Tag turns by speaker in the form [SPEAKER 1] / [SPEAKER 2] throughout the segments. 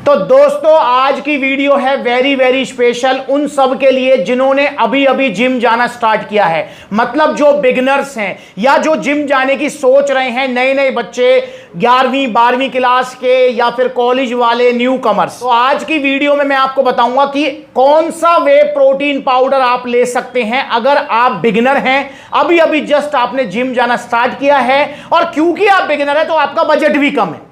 [SPEAKER 1] तो दोस्तों आज की वीडियो है वेरी वेरी स्पेशल उन सब के लिए जिन्होंने अभी अभी जिम जाना स्टार्ट किया है। मतलब जो बिगिनर्स हैं या जो जिम जाने की सोच रहे हैं, नए नए बच्चे 11वीं 12वीं क्लास के या फिर कॉलेज वाले न्यू कमर्स। तो आज की वीडियो में मैं आपको बताऊंगा कि कौन सा वे प्रोटीन पाउडर आप ले सकते हैं अगर आप बिगिनर हैं, अभी अभी जस्ट आपने जिम जाना स्टार्ट किया है। और क्योंकि आप बिगिनर है तो आपका बजट भी कम है,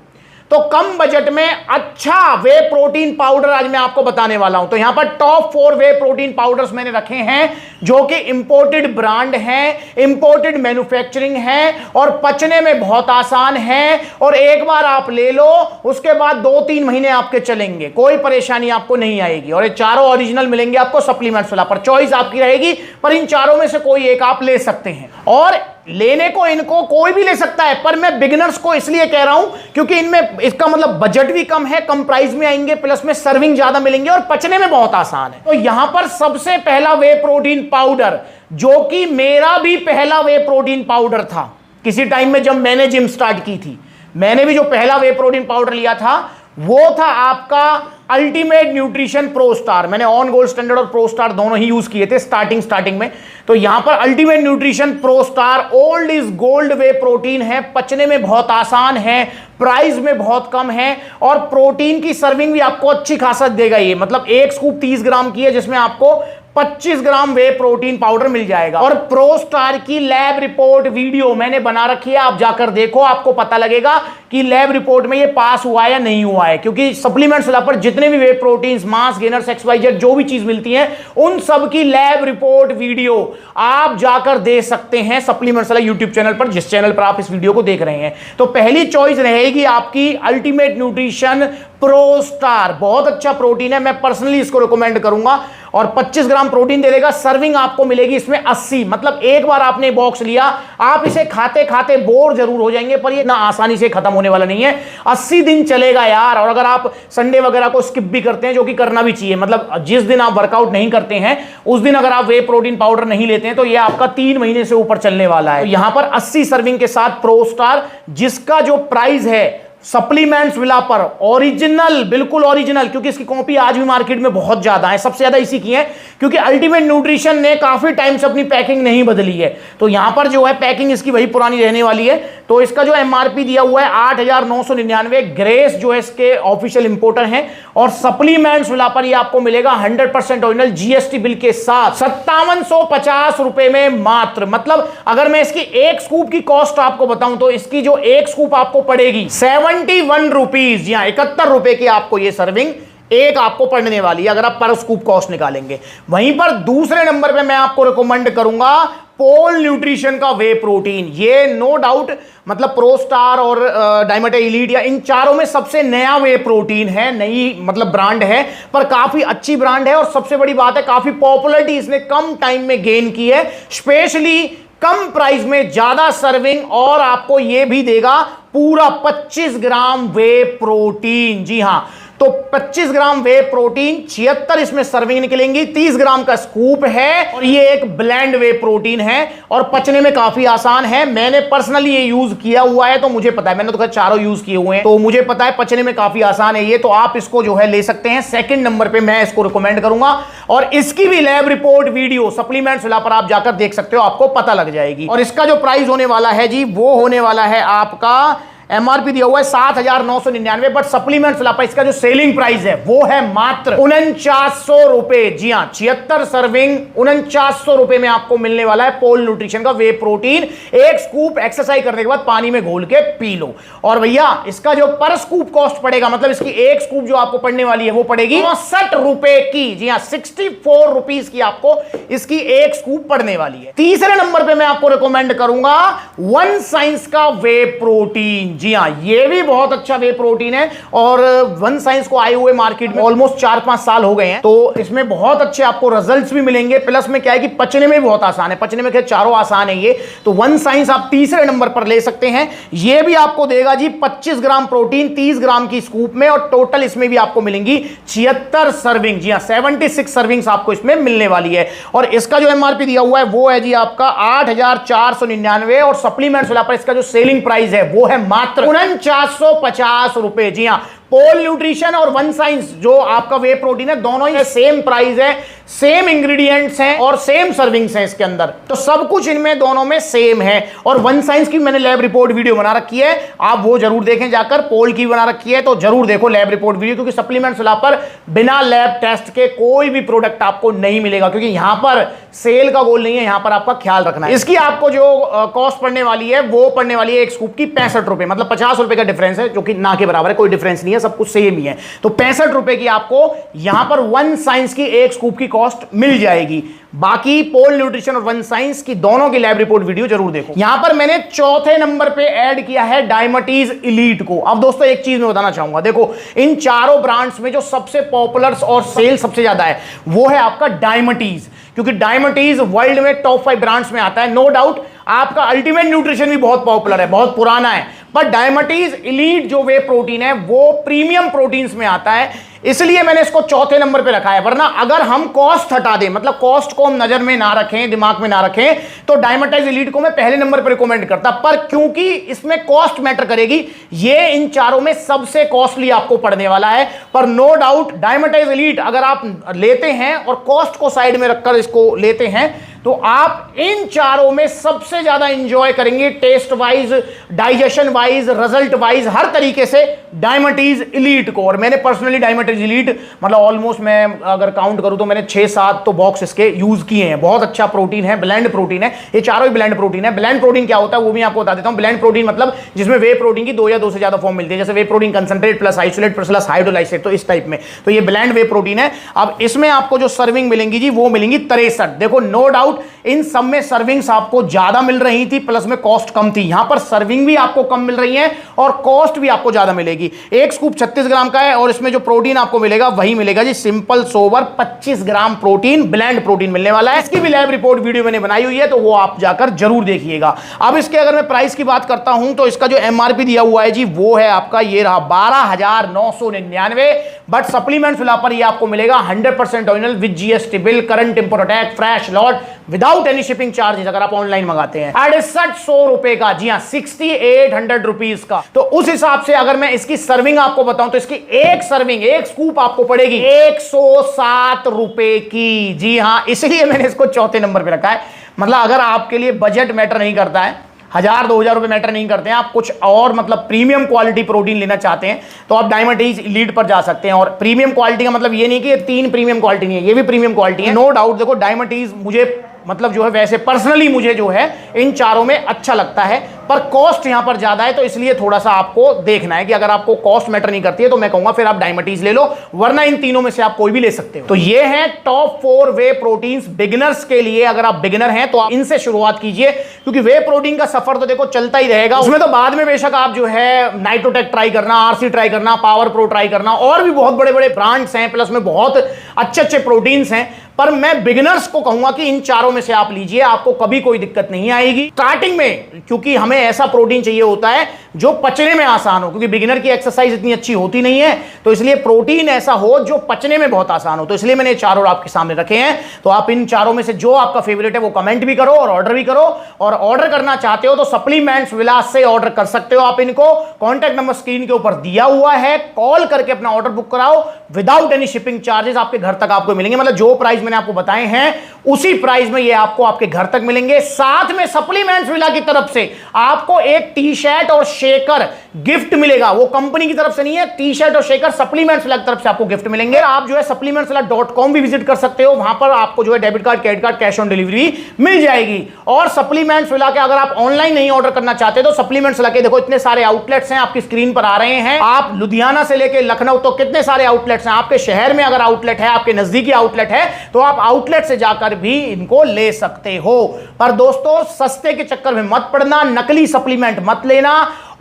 [SPEAKER 1] तो कम बजट में अच्छा वे प्रोटीन पाउडर आज मैं आपको बताने वाला हूं। तो यहां पर टॉप 4 वे प्रोटीन पाउडर्स मैंने रखे हैं जो कि इंपोर्टेड ब्रांड हैं, इंपोर्टेड मैन्युफैक्चरिंग है और पचने में बहुत आसान है। और एक बार आप ले लो उसके बाद 2-3 महीने आपके चलेंगे, कोई परेशानी आपको नहीं आएगी। और ये चारों ओरिजिनल मिलेंगे आपको सप्लीमेंट्स वाला, पर चॉइस आपकी रहेगी, पर इन चारों में से कोई एक आप ले सकते हैं। और लेने को इनको कोई भी ले सकता है, पर मैं बिगिनर्स को इसलिए कह रहा हूं क्योंकि इनमें इसका मतलब बजट भी कम है, कम प्राइस में आएंगे, प्लस में सर्विंग ज्यादा मिलेंगे और पचने में बहुत आसान है। तो यहां पर सबसे पहला वे प्रोटीन पाउडर, जो कि मेरा भी पहला वे प्रोटीन पाउडर था किसी टाइम में जब मैंने जिम स्टार्ट की थी, मैंने भी जो पहला वे प्रोटीन पाउडर लिया था वो था आपका अल्टीमेट न्यूट्रिशन प्रो स्टार। मैंने ऑन गोल्ड स्टैंडर्ड और प्रो स्टार दोनों ही यूज किए थे स्टार्टिंग में। तो यहां पर ultimate nutrition pro star old is gold way protein है, पचने में बहुत आसान है, प्राइस में बहुत कम है और प्रोटीन की सर्विंग भी आपको अच्छी खासा देगा। ये मतलब एक स्कूप 30 ग्राम की है जिसमें आपको 25 ग्राम वे प्रोटीन पाउडर मिल जाएगा। और प्रो स्टार की लैब रिपोर्ट वीडियो मैंने बना रखी है, आप जाकर देखो, आपको पता लगेगा कि लैब रिपोर्ट में ये पास हुआ है या नहीं हुआ है। क्योंकि सप्लीमेंट्स पर जितने भी वे प्रोटीन्स, मास गेनर्स, XYZ जो भी चीज मिलती है उन सब की लैब रिपोर्ट वीडियो आप जाकर दे सकते हैं सप्लीमेंट्स वाला यूट्यूब चैनल पर, जिस चैनल पर आप इस वीडियो को देख रहे हैं। तो पहली चॉइस रहेगी आपकी अल्टीमेट न्यूट्रिशन प्रो स्टार। बहुत अच्छा प्रोटीन है, मैं पर्सनली इसको रिकमेंड करूंगा। और 25 ग्राम प्रोटीन दे देगा, सर्विंग आपको मिलेगी इसमें 80। मतलब एक बार आपने बॉक्स लिया, आप इसे खाते खाते बोर जरूर हो जाएंगे, पर ये ना आसानी से खत्म होने वाला नहीं है, 80 दिन चलेगा यार। और अगर आप संडे वगैरह को स्किप भी करते हैं, जो कि करना भी चाहिए, मतलब जिस दिन आप वर्कआउट नहीं करते हैं उस दिन अगर आप वे प्रोटीन पाउडर नहीं लेते हैं तो ये आपका 3 महीने से ऊपर चलने वाला है। तो यहां पर 80 सर्विंग के साथ प्रो स्टार, जिसका जो प्राइस है सप्लीमेंट्स विला पर ओरिजिनल, बिल्कुल ओरिजिनल, क्योंकि इसकी कॉपी आज भी मार्केट में बहुत ज्यादा है, सबसे ज्यादा इसी की है, क्योंकि अल्टीमेट न्यूट्रिशन ने काफी टाइम से अपनी पैकिंग नहीं बदली है। तो यहां पर जो है पैकिंग इसकी वही पुरानी रहने वाली है। तो इसका जो MRP दिया हुआ है 8,999, ग्रेस जो है इसके ऑफिशियल इंपोर्टर हैं। और सप्लीमेंट्स विला पर ये आपको मिलेगा 100% ओरिजिनल GST बिल के साथ 5750 रुपए में मात्र। मतलब अगर मैं इसकी एक स्कूप की कॉस्ट आपको बताऊं तो इसकी जो एक स्कूप आपको पड़ेगी 71 रुपीज, या 71 रुपए की आपको ये सर्विंग एक आपको पड़ने वाली है अगर आप पर स्कूप कॉस्ट निकालेंगे। वहीं पर दूसरे नंबर पे मैं आपको रिकमेंड करूंगा पोल न्यूट्रिशन का वे प्रोटीन। ये नो डाउट मतलब प्रो स्टार और डायमंड एलीट या इन चारों में सबसे नया वे प्रोटीन है, नई मतलब ब्रांड है, पर काफी अच्छी ब्रांड है। और सबसे बड़ी बात है काफी पॉपुलैरिटी इसने कम टाइम में गेन की है, स्पेशली कम प्राइस में ज्यादा सर्विंग, और आपको यह भी देगा पूरा 25 ग्राम वे प्रोटीन। जी हां, तो 25 ग्राम वे प्रोटीन, 76 इसमें सर्विंग निकलेंगी, 30 ग्राम का स्कूप है और ये एक ब्लेंड वे प्रोटीन है और पचने में काफी आसान है। मैंने पर्सनली ये यूज किया हुआ है तो मुझे पता है, मैंने तो चारों यूज किए हुए हैं तो मुझे पता है पचने में काफी आसान है ये। तो आप इसको जो है ले सकते हैं, सेकंड नंबर पे मैं इसको रिकमेंड करूंगा। और इसकी भी lab report video supplements villa पर आप जाकर देख सकते हो, आपको पता लग जाएगी। और इसका जो प्राइस होने वाला है जी, वो होने वाला है आपका MRP दिया हुआ है 7,999, बट सप्लीमेंट्स पर इसका जो सेलिंग प्राइस है वो है मात्र 4900 रुपए। जी हां, 76 सर्विंग 4900 रुपए में आपको मिलने वाला है पोल न्यूट्रिशन का वे प्रोटीन। एक स्कूप एक्सरसाइज करने के बाद पानी में घोल के पी लो। और भैया इसका जो पर स्कूप कॉस्ट पड़ेगा, मतलब इसकी एक स्कूप जो आपको पड़ने वाली है वो पड़ेगी 64 रुपए की। जी हां, 64 रुपीज की आपको इसकी एक स्कूप पड़ने वाली है। तीसरे नंबर पे मैं आपको रिकमेंड करूंगा वन साइंस का वे प्रोटीन। जी हां, ये भी बहुत अच्छा वे प्रोटीन है और वन साइंस को आए हुए मार्केट में ऑलमोस्ट 4-5 साल हो गए हैं। तो इसमें बहुत अच्छे आपको रिजल्ट्स भी मिलेंगे, प्लस में क्या है कि पचने में भी बहुत आसान है, पचने में क्या चारों आसान है ये। तो वन साइंस आप तीसरे नंबर पर ले सकते हैं। ये भी आपको देगा जी 25 ग्राम प्रोटीन 30 ग्राम की स्कूप में, और टोटल इसमें भी आपको मिलेंगी 76 सर्विंग। जी हां, 76 सर्विंग्स आपको इसमें मिलने वाली है। और इसका जो MRP दिया हुआ है वो है जी आपका 8,499, और सप्लीमेंट्स वाला पर इसका जो सेलिंग प्राइस है वो है मात्र 4950 रुपए। जी हां, पोल न्यूट्रिशन और वन साइंस जो आपका वे प्रोटीन है, दोनों ही सेम प्राइस है, सेम इंग्रेडिएंट्स हैं और सेम सर्विंग्स हैं इसके अंदर, तो सब कुछ इनमें दोनों में सेम है। और वन साइंस की मैंने लैब रिपोर्ट वीडियो बना रखी है, आप वो जरूर देखें जाकर। पोल की बना रखी है तो जरूर देखो लैब रिपोर्ट वीडियो, क्योंकि सप्लीमेंट्स विला पर बिना लैब टेस्ट के कोई भी प्रोडक्ट आपको नहीं मिलेगा, क्योंकि यहां पर सेल का गोल नहीं है, यहां पर आपका ख्याल रखना है। इसकी आपको जो कॉस्ट पड़ने वाली है वो पड़ने वाली है एक स्कूप की 65 रुपए, मतलब 50 रुपए का डिफरेंस है, जो कि ना के बराबर है, कोई डिफरेंस नहीं है, सब कुछ सेम ही है। तो 65 रुपए की आपको यहां पर वन साइंस की एक स्कूप की कॉस्ट मिल जाएगी। बाकी पोल न्यूट्रिशन और वन साइंस की दोनों की लैब रिपोर्ट वीडियो जरूर देखो। यहां पर मैंने चौथे नंबर पे ऐड किया है डायमटीज इलीट को। अब दोस्तों एक चीज मैं बताना चाहूंगा, देखो इन चारों ब्रांड्स में जो सबसे पॉपुलर और सेल सबसे ज्यादा है वो है आपका डायमटीज, क्योंकि डायमटीज वर्ल्ड में टॉप 5 ब्रांड्स में आता है। नो डाउट आपका अल्टीमेट न्यूट्रिशन भी बहुत पॉपुलर है, बहुत पुराना है, पर डायमटीज इलीट जो वे प्रोटीन है वो प्रीमियम प्रोटीन्स में आता है, इसलिए मैंने इसको चौथे नंबर पे रखा है। वरना अगर हम कॉस्ट हटा दें, मतलब कॉस्ट को हम नजर में ना रखें, दिमाग में ना रखें, तो डायमटीज इलीट को मैं पहले नंबर पे रिकमेंड करता, पर क्योंकि इसमें कॉस्ट मैटर करेगी, ये इन चारों में सबसे कॉस्टली आपको पड़ने वाला है। पर नो डाउट डायमटीज इलीट अगर आप लेते हैं और कॉस्ट को साइड में रखकर इसको लेते हैं तो आप इन चारों में सबसे ज्यादा इंजॉय करेंगे, taste wise, digestion wise, result wise, हर तरीके से डायमटीज इलीट को। और मैंने पर्सनली डायमटीज इलीट मतलब ऑलमोस्ट मैं अगर काउंट करूं तो मैंने 6-7 तो बॉक्स इसके यूज किए हैं। बहुत अच्छा प्रोटीन है, ब्लेंड प्रोटीन है, ये चारों ही ब्लेंड प्रोटीन है। ब्लेंड प्रोटीन क्या होता है वो भी आपको बता देता हूं। ब्लेंड प्रोटीन मतलब जिसमें वे प्रोटीन की 2 या 2 से ज्यादा फॉर्म मिलती है, जैसे whey protein concentrate plus isolate plus hydrolysate, तो इस टाइप में, तो ये ब्लेंड वे प्रोटीन है। अब इसमें आपको जो सर्विंग मिलेंगी जी वो मिलेंगी 63। देखो नो डाउट इन सब में सर्विंग्स आपको ज्यादा मिल रही थी, प्लस में कॉस्ट कम थी। यहां पर सर्विंग भी आपको कम मिल रही है और कॉस्ट भी आपको ज्यादा मिलेगी। एक स्कूप 36 ग्राम का है और इसमें जो प्रोटीन आपको मिलेगा वही मिलेगा जी simple sober 25 gram protein, blend protein मिलने वाला है। इसकी भी लैब रिपोर्ट वीडियो मैंने बनाई हुई है, तो वो आप जाकर जरूर देखिएगा। अब इसके अगर मैं प्राइस की बात करता हूं तो इसका जो एमआरपी दिया हुआ है जी वो है आपका ये रहा 12,999, बट सप्लीमेंट फिलहाल पर ये आपको मिलेगा 100% original with GST bill, current import tax, fresh lot, without any shipping charges अगर आप ऑनलाइन मंगाते हैं 6800 रुपए का, जी हां 6800 रुपीज का। तो उस हिसाब से अगर मैं इसकी सर्विंग आपको बताऊं तो इसकी एक सर्विंग, एक स्कूप आपको पड़ेगी 107 रुपए की। जी हां, इसलिए मैंने इसको चौथे नंबर पे रखा है। मतलब अगर आपके लिए बजट मैटर नहीं करता है, 1000-2000 रुपए मैटर नहीं करते हैं, आप कुछ और मतलब प्रीमियम क्वालिटी प्रोटीन लेना चाहते हैं तो आप डायमटीज इलीट पर जा सकते हैं। और प्रीमियम क्वालिटी का मतलब ये नहीं कि ये 3 प्रीमियम क्वालिटी नहीं है, ये भी प्रीमियम क्वालिटी है, नो डाउट। देखो डायमटीज मुझे मतलब जो है वैसे पर्सनली मुझे जो है इन चारों में अच्छा लगता है, पर कॉस्ट यहां पर ज्यादा है, तो इसलिए थोड़ा सा आपको देखना है कि अगर आपको कॉस्ट मैटर नहीं करती है तो मैं कहूंगा फिर आप डायमटीज ले लो, वरना इन तीनों में से आप कोई भी ले सकते हो। तो ये हैं टॉप 4 वे प्रोटीन्स बिगिनर्स के लिए। अगर आप बिगिनर हैं तो आप इनसे शुरुआत कीजिए, क्योंकि वे प्रोटीन का सफर तो देखो चलता ही रहेगा। उसमें तो बाद में बेशक आप जो है नाइट्रोटेक ट्राई करना, आरसी ट्राई करना, पावर प्रो ट्राई करना, और भी बहुत बड़े बड़े ब्रांड्स हैं, प्लस में बहुत अच्छे अच्छे प्रोटीन्स हैं, पर मैं बिगिनर्स को कहूंगा कि इन चारों में से आप लीजिए, आपको कभी कोई दिक्कत नहीं आएगी स्टार्टिंग में, क्योंकि हमें ऐसा प्रोटीन चाहिए होता है जो पचने में आसान हो, क्योंकि बिगिनर की एक्सरसाइज इतनी अच्छी होती नहीं है, तो इसलिए प्रोटीन ऐसा हो जो पचने में बहुत आसान हो। तो इसलिए मैंने चारों आपके सामने रखे हैं। तो आप इन चारों में से जो आपका फेवरेट है वो कमेंट भी करो और ऑर्डर भी करो। और ऑर्डर करना चाहते हो तो सप्लीमेंट्स विलास से ऑर्डर कर सकते हो आप इनको। कॉन्टैक्ट नंबर स्क्रीन के ऊपर दिया हुआ है, कॉल करके अपना ऑर्डर बुक कराओ, विदाउट एनी शिपिंग चार्जेस आपके घर तक आपको मिलेंगे। मतलब जो प्राइस मैंने आपको बताए हैं उसी प्राइस में ये आपको आपके घर तक मिलेंगे। साथ में सप्लीमेंट्स विला की तरफ से आपको एक टी शर्ट और शेकर गिफ्ट मिलेगा, वो कंपनी की तरफ से नहीं है, टी शर्ट और शेकर सप्लीमेंट्स विला की तरफ से आपको गिफ्ट मिलेंगे। आप जो है supplementsvilla.com भी विजिट कर सकते हो, वहां पर आपको जो है debit card, credit card, cash on delivery मिल जाएगी। और सप्लीमेंट्स विला के अगर आप ऑनलाइन नहीं ऑर्डर करना चाहते तो सप्लीमेंट्स विला के देखो इतने सारे आउटलेट्स हैं, आपकी स्क्रीन पर आ रहे हैं। आप लुधियाना से लेकर लखनऊ तो कितने सारे आउटलेट्स हैं, आपके शहर में अगर आउटलेट है, आपके नजदीकी आउटलेट है, तो आप आउटलेट से जाकर भी इनको ले सकते हो। पर दोस्तों सस्ते के चक्कर में मत पड़ना, नकली सप्लीमेंट मत लेना,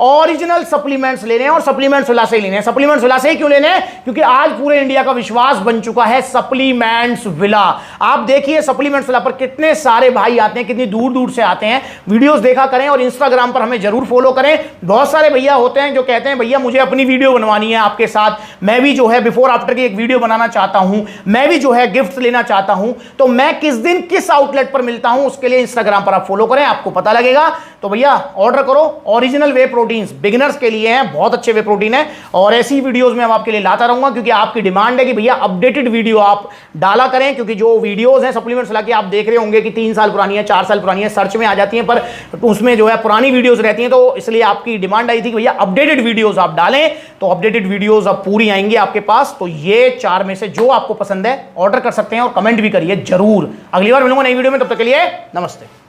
[SPEAKER 1] ओरिजिनल सप्लीमेंट्स लेने हैं और सप्लीमेंट्स विला से ही लेने हैं। सप्लीमेंट्स विला से ही क्यों लेने हैं? क्योंकि आज पूरे इंडिया का विश्वास बन चुका है सप्लीमेंट्स विला। आप देखिए सप्लीमेंट्स विला पर कितने सारे भाई आते हैं, कितनी दूर दूर से आते हैं। वीडियोस देखा करें और इंस्टाग्राम पर हमें जरूर फॉलो करें। बहुत सारे भैया होते हैं जो कहते हैं भैया मुझे अपनी वीडियो बनवानी है आपके साथ, मैं भी जो है बिफोर आफ्टर की एक वीडियो बनाना चाहता हूं, मैं भी जो है गिफ्ट लेना चाहता हूं, तो मैं किस दिन किस आउटलेट पर मिलता हूं उसके लिए इंस्टाग्राम पर आप फॉलो करें, आपको पता लगेगा। तो भैया ऑर्डर करो, ओरिजिनल वे प्रोटीन्स बिगिनर्स के लिए हैं, बहुत अच्छे वे प्रोटीन है। और ऐसी वीडियोस में हम आपके लिए लाता रहूंगा, क्योंकि आपकी डिमांड है कि भैया अपडेटेड वीडियो आप डाला करें, क्योंकि जो वीडियोस हैं सप्लीमेंट्स ला के आप देख रहे होंगे कि 3 साल पुरानी है, 4 साल पुरानी है, सर्च में आ जाती हैं, पर उसमें जो है पुरानी वीडियोस रहती हैं। तो इसलिए आपकी डिमांड आई थी कि भैया अपडेटेड वीडियोस आप डालें, तो अपडेटेड वीडियोस अब पूरी आएंगी आपके पास। तो ये 4 में से जो आपको पसंद है ऑर्डर कर सकते हैं, और कमेंट भी करिए जरूर। अगली बार मिलूंगा नई वीडियो में, तब तक के लिए नमस्ते।